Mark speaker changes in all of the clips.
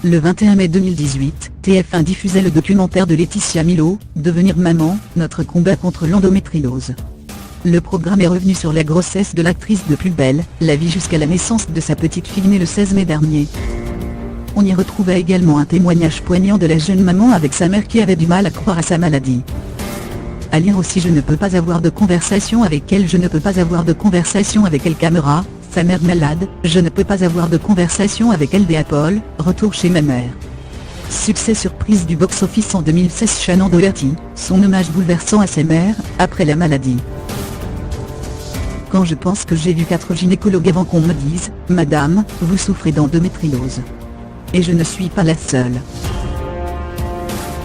Speaker 1: Le 21 mai 2018, TF1 diffusait le documentaire de Laetitia Milo, Devenir maman, notre combat contre l'endométriose. Le programme est revenu sur la grossesse de l'actrice de Plus belle, la vie jusqu'à la naissance de sa petite fille née le 16 mai dernier. On y retrouvait également un témoignage poignant de la jeune maman avec sa mère qui avait du mal à croire à sa maladie. À lire aussi Je ne peux pas avoir de conversation avec elle, je ne peux pas avoir de conversation avec elle Camera, sa mère malade, je ne peux pas avoir de conversation avec elle Béa Paul, retour chez ma mère. Succès surprise du box-office en 2016 Shannon Doherty, son hommage bouleversant à sa mère, après la maladie. Quand je pense que j'ai vu 4 gynécologues avant qu'on me dise « Madame, vous souffrez d'endométriose ». Et je ne suis pas la seule.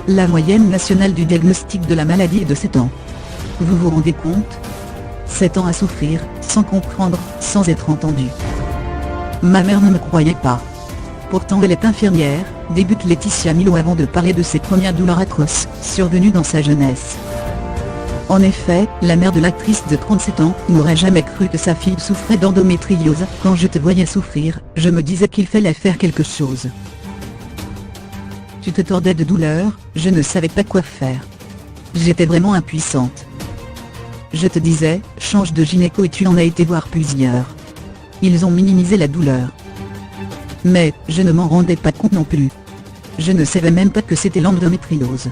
Speaker 1: La moyenne nationale du diagnostic de la maladie est de 7 ans. Vous vous rendez compte ? 7 ans à souffrir, sans comprendre, sans être entendue. Ma mère ne me croyait pas. Pourtant elle est infirmière, débute Laetitia Milo avant de parler de ses premières douleurs atroces, survenues dans sa jeunesse. En effet, la mère de l'actrice de 37 ans n'aurait jamais cru que sa fille souffrait d'endométriose. Quand je te voyais souffrir, je me disais qu'il fallait faire quelque chose. Tu te tordais de douleur, je ne savais pas quoi faire. J'étais vraiment impuissante. Je te disais, change de gynéco et tu en as été voir plusieurs. Ils ont minimisé la douleur. Mais, je ne m'en rendais pas compte non plus. Je ne savais même pas que c'était l'endométriose.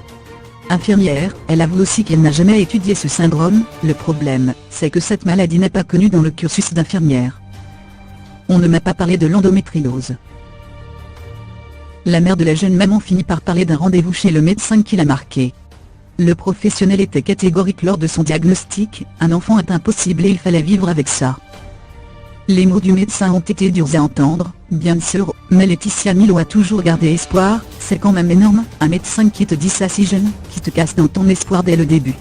Speaker 1: Infirmière, elle avoue aussi qu'elle n'a jamais étudié ce syndrome. Le problème, c'est que cette maladie n'est pas connue dans le cursus d'infirmière. On ne m'a pas parlé de l'endométriose. La mère de la jeune maman finit par parler d'un rendez-vous chez le médecin qui l'a marqué. Le professionnel était catégorique lors de son diagnostic, un enfant est impossible et il fallait vivre avec ça. Les mots du médecin ont été durs à entendre, bien sûr, mais Laetitia Milo a toujours gardé espoir. C'est quand même énorme, un médecin qui te dit ça si jeune, qui te casse dans ton espoir dès le début.